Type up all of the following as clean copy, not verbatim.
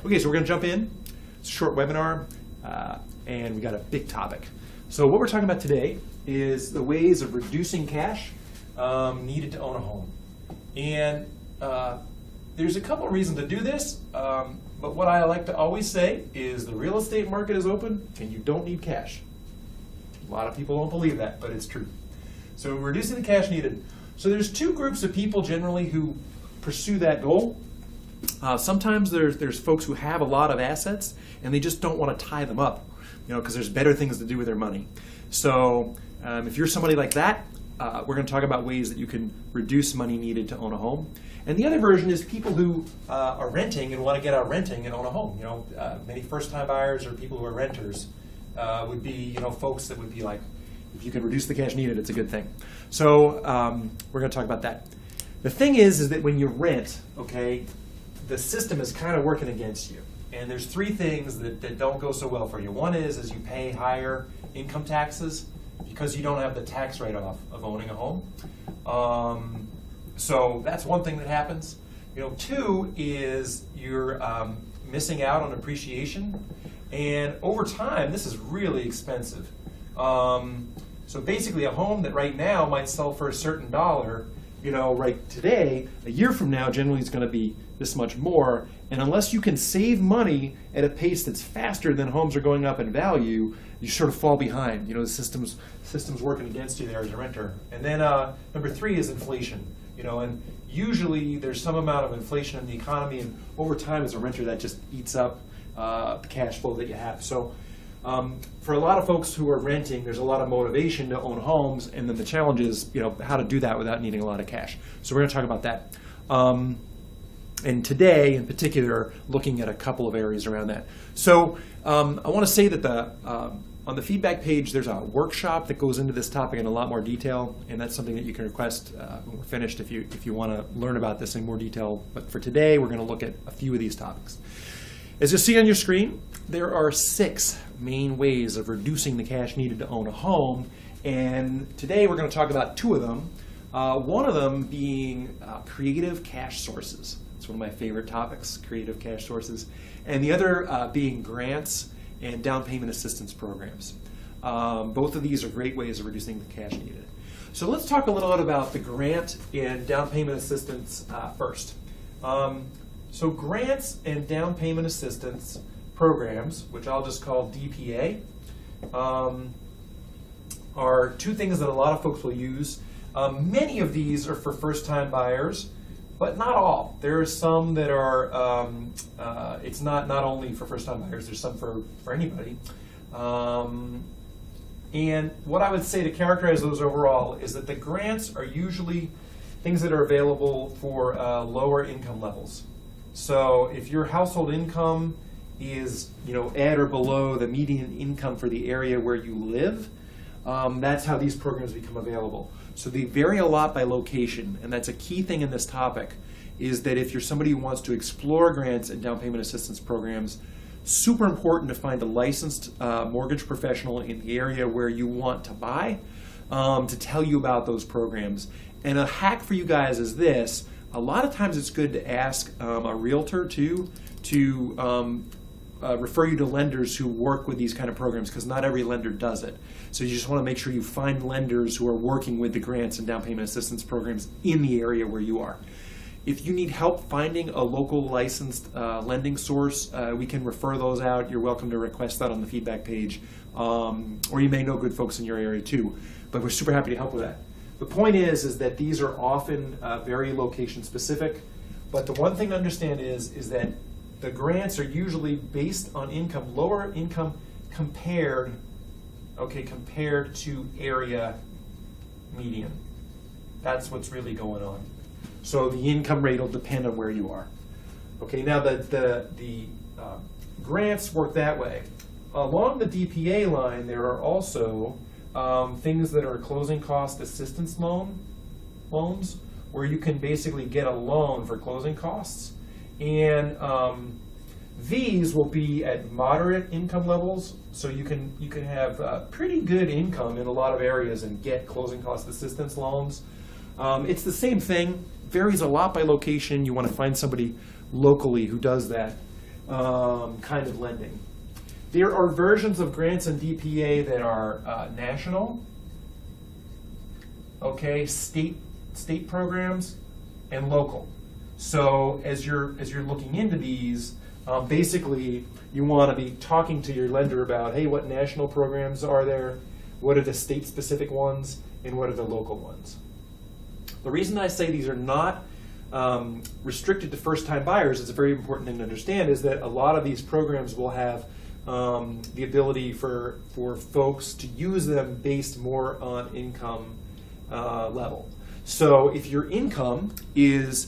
Okay, so we're going to jump in. It's a short webinar, and we got a big topic. So what we're talking about today is the ways of reducing cash needed to own a home. And there's a couple of reasons to do this, but what I like to always say is the real estate market is open and you don't need cash. A lot of people don't believe that, but it's true. So reducing the cash needed. So there's two groups of people generally who pursue that goal. Sometimes there's folks who have a lot of assets and they just don't want to tie them up, because there's better things to do with their money. So if you're somebody like that, we're going to talk about ways that you can reduce money needed to own a home. And the other version is people who are renting and want to get out renting and own a home. Many first-time buyers or people who are renters would be, folks that would be like, if you can reduce the cash needed, it's a good thing. So we're going to talk about that. The thing is that when you rent, okay, the system is kind of working against you. And there's three things that don't go so well for you. One is you pay higher income taxes because you don't have the tax write-off of owning a home. So that's one thing that happens. Two is you're missing out on appreciation. And over time, this is really expensive. So basically a home that right now might sell for a certain dollar, right today, a year from now, generally it's going to be this much more. And unless you can save money at a pace that's faster than homes are going up in value, you sort of fall behind. The system's working against you there as a renter. And then number three is inflation. And usually there's some amount of inflation in the economy, and over time as a renter that just eats up the cash flow that you have. So for a lot of folks who are renting, there's a lot of motivation to own homes, and then the challenge is, how to do that without needing a lot of cash. So we're going to talk about that. And today, in particular, looking at a couple of areas around that. So I want to say that on the feedback page, there's a workshop that goes into this topic in a lot more detail, and that's something that you can request when we're finished if you want to learn about this in more detail. But for today, we're going to look at a few of these topics. As you see on your screen, there are 6 main ways of reducing the cash needed to own a home, and today we're going to talk about 2 of them. One of them being creative cash sources. It's one of my favorite topics, creative cash sources. And the other being grants and down payment assistance programs. Both of these are great ways of reducing the cash needed. So let's talk a little bit about the grant and down payment assistance first. So grants and down payment assistance programs, which I'll just call DPA, are 2 things that a lot of folks will use. Many of these are for first-time buyers, but not all. There are some that are, it's not only for first-time buyers, there's some for anybody. And what I would say to characterize those overall is that the grants are usually things that are available for lower income levels. So if your household income is at or below the median income for the area where you live, that's how these programs become available. So they vary a lot by location, and that's a key thing in this topic, is that if you're somebody who wants to explore grants and down payment assistance programs, super important to find a licensed mortgage professional in the area where you want to buy to tell you about those programs. And a hack for you guys is this: a lot of times it's good to ask a realtor too to refer you to lenders who work with these kind of programs, because not every lender does it. So you just want to make sure you find lenders who are working with the grants and down payment assistance programs in the area where you are. If you need help finding a local licensed lending source, we can refer those out. You're welcome to request that on the feedback page, or you may know good folks in your area too, but we're super happy to help with that. The point is that these are often very location specific, but the one thing to understand is that the grants are usually based on income, lower income compared to area median. That's what's really going on. So the income rate will depend on where you are. Okay, now the grants work that way. Along the DPA line, there are also things that are closing cost assistance loans, where you can basically get a loan for closing costs. And these will be at moderate income levels, so you can have pretty good income in a lot of areas and get closing cost assistance loans. It's the same thing, varies a lot by location. You want to find somebody locally who does that. kind of lending. There are versions of grants and DPA that are national, okay, state programs, and local. So as you're looking into these, basically you want to be talking to your lender about, hey, what national programs are there? What are the state-specific ones? And what are the local ones? The reason I say these are not restricted to first-time buyers, it's a very important thing to understand, is that a lot of these programs will have the ability for folks to use them based more on income level. So if your income is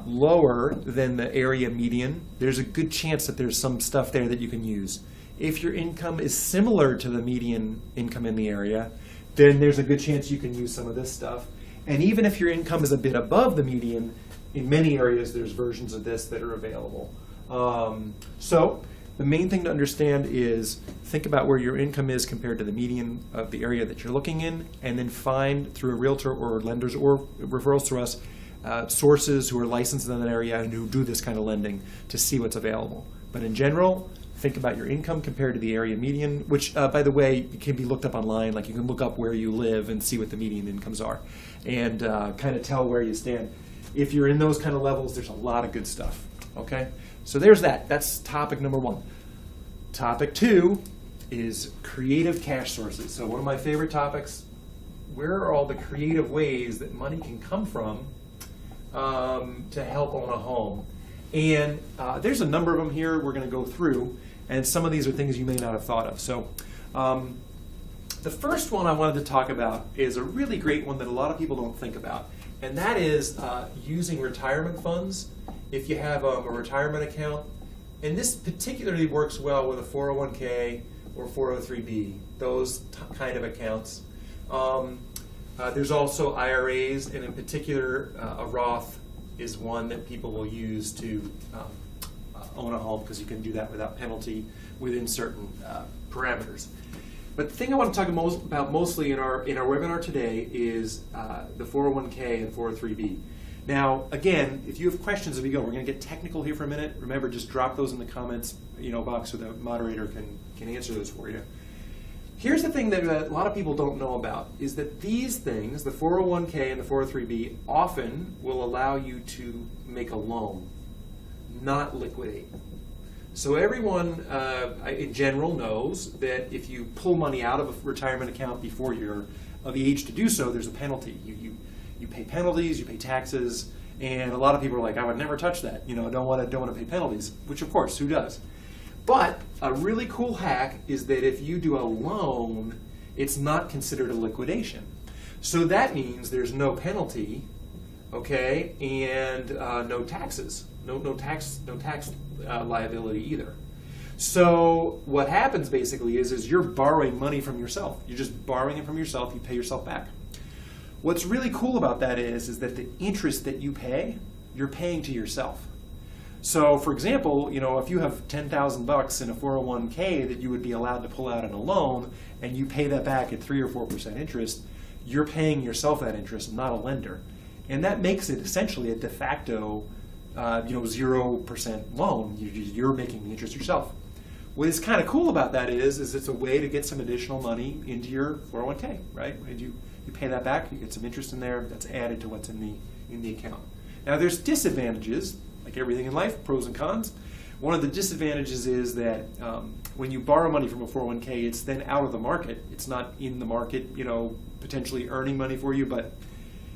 lower than the area median, there's a good chance that there's some stuff there that you can use. If your income is similar to the median income in the area, then there's a good chance you can use some of this stuff. And even if your income is a bit above the median, in many areas there's versions of this that are available. So the main thing to understand is think about where your income is compared to the median of the area that you're looking in, and then find through a realtor or lenders or referrals through us sources who are licensed in that area and who do this kind of lending to see what's available. But in general, think about your income compared to the area median, which, by the way, can be looked up online. Like you can look up where you live and see what the median incomes are and kind of tell where you stand. If you're in those kind of levels, there's a lot of good stuff, okay? So there's that. That's topic number one. Topic two is creative cash sources. So one of my favorite topics, where are all the creative ways that money can come from to help own a home? And there's a number of them here we're going to go through, and some of these are things you may not have thought of. So the first one I wanted to talk about is a really great one that a lot of people don't think about, and that is using retirement funds if you have a retirement account. And this particularly works well with a 401k or 403b, those kind of accounts. There's also IRAs, and in particular, a Roth is one that people will use to own a home, because you can do that without penalty within certain parameters. But the thing I want to talk about mostly in our webinar today is the 401k and 403b. Now, again, if you have questions as we go, we're going to get technical here for a minute. Remember, just drop those in the comments box so the moderator can answer those for you. Here's the thing that a lot of people don't know about, is that these things, the 401k and the 403b, often will allow you to make a loan, not liquidate. So everyone in general knows that if you pull money out of a retirement account before you're of the age to do so, there's a penalty. You pay penalties, you pay taxes, and a lot of people are like, I would never touch that. Don't want to pay penalties, which of course, who does? But a really cool hack is that if you do a loan, it's not considered a liquidation. So that means there's no penalty, okay, and no taxes, no tax liability either. So what happens basically is you're borrowing money from yourself. You're just borrowing it from yourself. You pay yourself back. What's really cool about that is that the interest that you pay, you're paying to yourself. So, for example, if you have $10,000 in a 401k that you would be allowed to pull out in a loan, and you pay that back at 3 or 4% interest, you're paying yourself that interest, not a lender, and that makes it essentially a de facto, 0% loan. You're making the interest yourself. What is kind of cool about that is it's a way to get some additional money into your 401k, right? And you pay that back, you get some interest in there that's added to what's in the account. Now, there's disadvantages. Like everything in life, pros and cons. One of the disadvantages is that when you borrow money from a 401k, it's then out of the market. It's not in the market, potentially earning money for you, but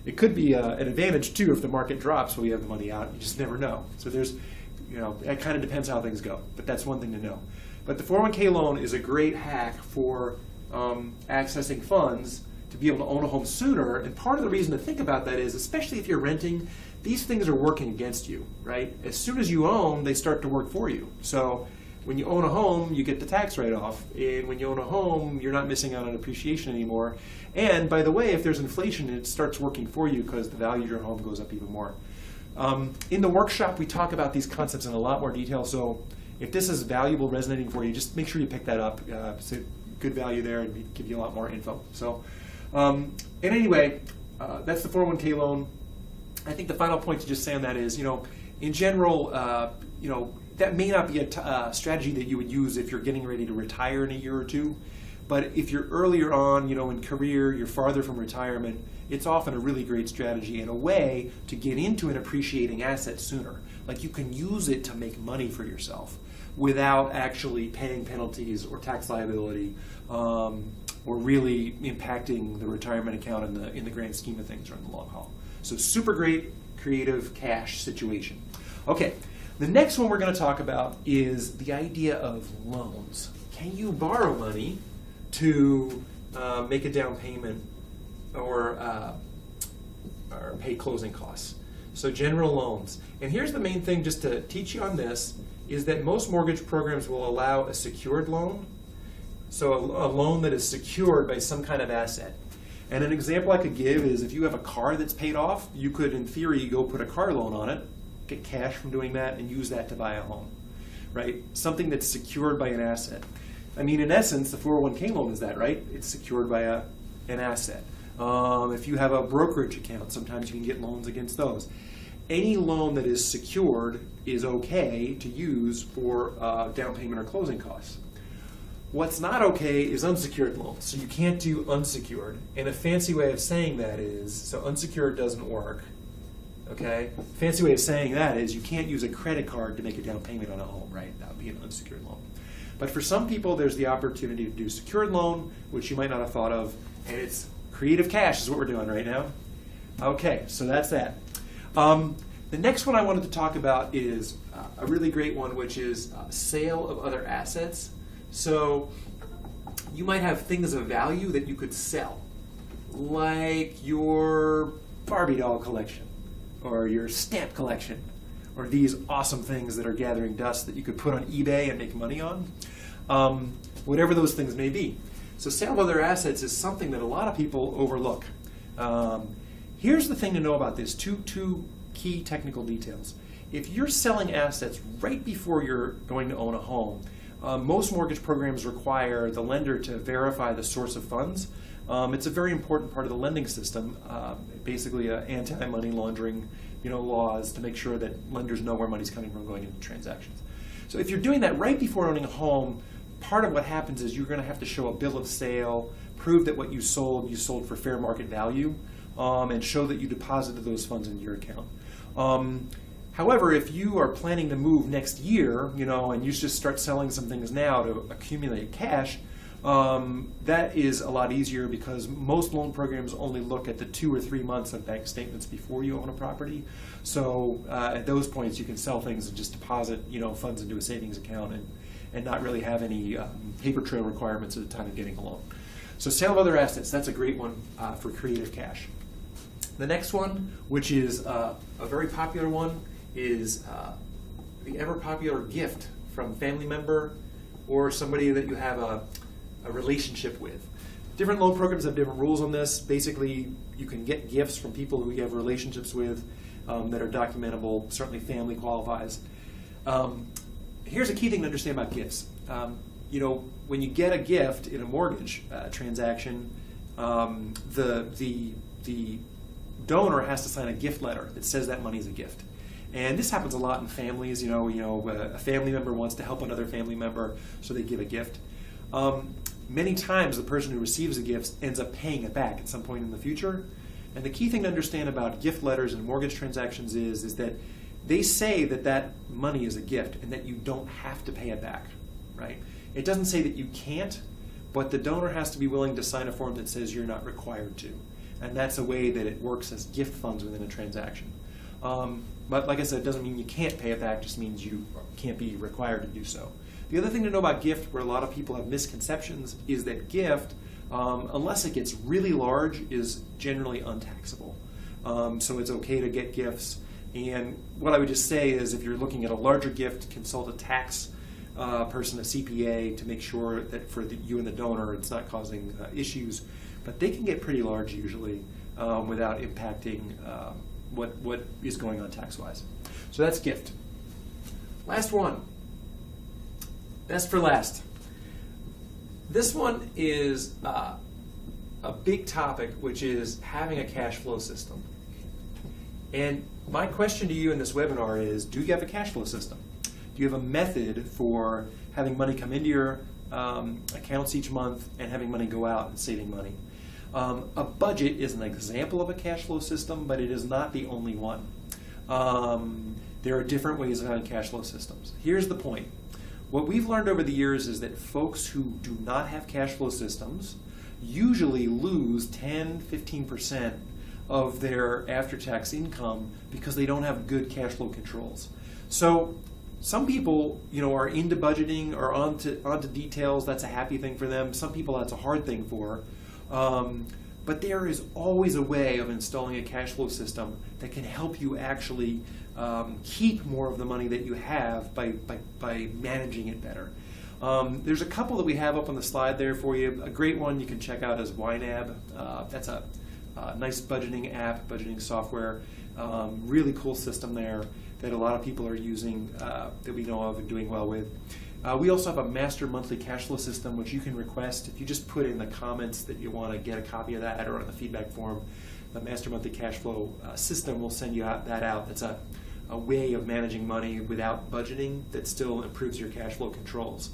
it could be an advantage too if the market drops while you have the money out. You just never know. So there's, it kind of depends how things go, but that's one thing to know. But the 401k loan is a great hack for accessing funds to be able to own a home sooner. And part of the reason to think about that is, especially if you're renting, these things are working against you, right? As soon as you own, they start to work for you. So when you own a home, you get the tax write-off. And when you own a home, you're not missing out on appreciation anymore. And by the way, if there's inflation, it starts working for you because the value of your home goes up even more. In the workshop, we talk about these concepts in a lot more detail. So if this is valuable, resonating for you, just make sure you pick that up. It's a good value there and give you a lot more info. So, and anyway, that's the 401k loan. I think the final point to just say on that is, in general, that may not be a strategy that you would use if you're getting ready to retire in a year or two. But if you're earlier on, in career, you're farther from retirement, it's often a really great strategy and a way to get into an appreciating asset sooner. Like you can use it to make money for yourself without actually paying penalties or tax liability, or really impacting the retirement account in the grand scheme of things or in the long haul. So super great creative cash situation. Okay, the next one we're going to talk about is the idea of loans. Can you borrow money to make a down payment or pay closing costs? So general loans. And here's the main thing, just to teach you on this, is that most mortgage programs will allow a secured loan. So a loan that is secured by some kind of asset. And an example I could give is if you have a car that's paid off, you could, in theory, go put a car loan on it, get cash from doing that, and use that to buy a home, right? Something that's secured by an asset. I mean, in essence, the 401k loan is that, right? It's secured by an asset. If you have a brokerage account, sometimes you can get loans against those. Any loan that is secured is okay to use for down payment or closing costs. What's not okay is unsecured loans. So you can't do unsecured. And a fancy way of saying that is, so unsecured doesn't work. Okay? Fancy way of saying that is you can't use a credit card to make a down payment on a home, right? That would be an unsecured loan. But for some people, there's the opportunity to do secured loan, which you might not have thought of, and it's creative cash is what we're doing right now. Okay, so that's that. The next one I wanted to talk about is a really great one, which is sale of other assets. So you might have things of value that you could sell, like your Barbie doll collection, or your stamp collection, or these awesome things that are gathering dust that you could put on eBay and make money on, whatever those things may be. So sale of other assets is something that a lot of people overlook. Here's the thing to know about this, two key technical details. If you're selling assets right before you're going to own a home, most mortgage programs require the lender to verify the source of funds. It's a very important part of the lending system, basically anti-money laundering laws to make sure that lenders know where money's coming from going into transactions. So if you're doing that right before owning a home, part of what happens is you're going to have to show a bill of sale, prove that what you sold for fair market value, and show that you deposited those funds into your account. However, if you are planning to move next year, and you just start selling some things now to accumulate cash, that is a lot easier because most loan programs only look at the 2 or 3 months of bank statements before you own a property. So at those points, you can sell things and just deposit, funds into a savings account and not really have any paper trail requirements at the time of getting a loan. So sale of other assets, that's a great one for creative cash. The next one, which is a very popular one, is the ever popular gift from a family member or somebody that you have a relationship with. Different loan programs have different rules on this. Basically, you can get gifts from people who you have relationships with that are documentable. Certainly family qualifies. Here's a key thing to understand about gifts. When you get a gift in a mortgage transaction, the donor has to sign a gift letter that says that money is a gift. And this happens a lot in families. A family member wants to help another family member, so they give a gift. Many times the person who receives the gifts ends up paying it back at some point in the future. And the key thing to understand about gift letters and mortgage transactions is that they say that money is a gift and that you don't have to pay it back, right? It doesn't say that you can't, but the donor has to be willing to sign a form that says you're not required to. And that's a way that it works as gift funds within a transaction. But like I said, it doesn't mean you can't pay it back, it just means you can't be required to do so. The other thing to know about gift, where a lot of people have misconceptions, is that gift, unless it gets really large, is generally untaxable. So it's okay to get gifts. And what I would just say is if you're looking at a larger gift, consult a tax person, a CPA, to make sure that for you and the donor it's not causing issues. But they can get pretty large usually without impacting what is going on tax-wise. So that's gift. Last one. Best for last. This one is a big topic, which is having a cash flow system. And my question to you in this webinar is, do you have a cash flow system? Do you have a method for having money come into your accounts each month and having money go out and saving money? A budget is an example of a cash flow system, but it is not the only one. There are different ways of having cash flow systems. Here's the point. What we've learned over the years is that folks who do not have cash flow systems usually lose 10-15% of their after-tax income because they don't have good cash flow controls. So some people, are into budgeting or onto details. That's a happy thing for them. Some people, that's a hard thing for. But there is always a way of installing a cash flow system that can help you actually keep more of the money that you have by managing it better. There's a couple that we have up on the slide there for you. A great one you can check out is YNAB. That's a nice budgeting app, budgeting software. Really cool system there that a lot of people are using that we know of and doing well with. We also have a master monthly cash flow system, which you can request. If you just put in the comments that you want to get a copy of that or on the feedback form, the master monthly cash flow system will send you that out. That's a way of managing money without budgeting that still improves your cash flow controls.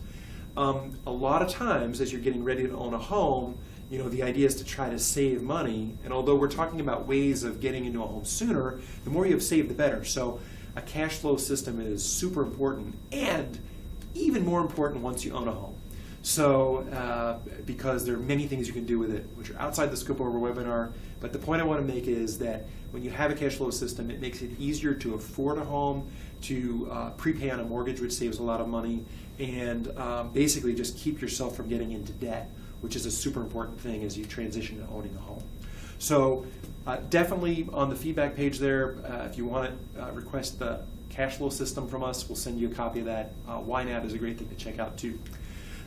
A lot of times, as you're getting ready to own a home, the idea is to try to save money. And although we're talking about ways of getting into a home sooner, the more you have saved, the better. So a cash flow system is super important, and even more important once you own a home. So, because there are many things you can do with it, which are outside the scope of our webinar, but the point I want to make is that when you have a cash flow system, it makes it easier to afford a home, to prepay on a mortgage, which saves a lot of money, and basically just keep yourself from getting into debt, which is a super important thing as you transition to owning a home. So definitely on the feedback page there, if you want to request the cash flow system from us, we'll send you a copy of that. YNAB is a great thing to check out too.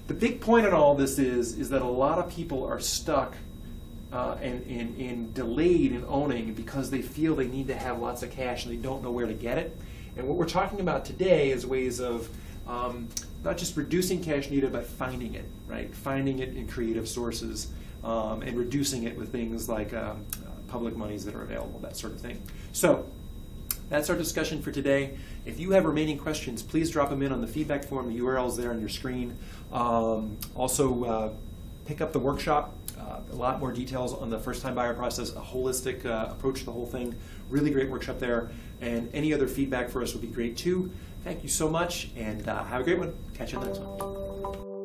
The big point in all this is that a lot of people are stuck and delayed in owning because they feel they need to have lots of cash and they don't know where to get it. And what we're talking about today is ways of not just reducing cash needed, but finding it, right? Finding it in creative sources and reducing it with things like public monies that are available, that sort of thing. So that's our discussion for today. If you have remaining questions, please drop them in on the feedback form. The URL is there on your screen. Also, pick up the workshop. A lot more details on the first-time buyer process, a holistic approach to the whole thing. Really great workshop there. And any other feedback for us would be great too. Thank you so much, and have a great one. Catch you on the next one.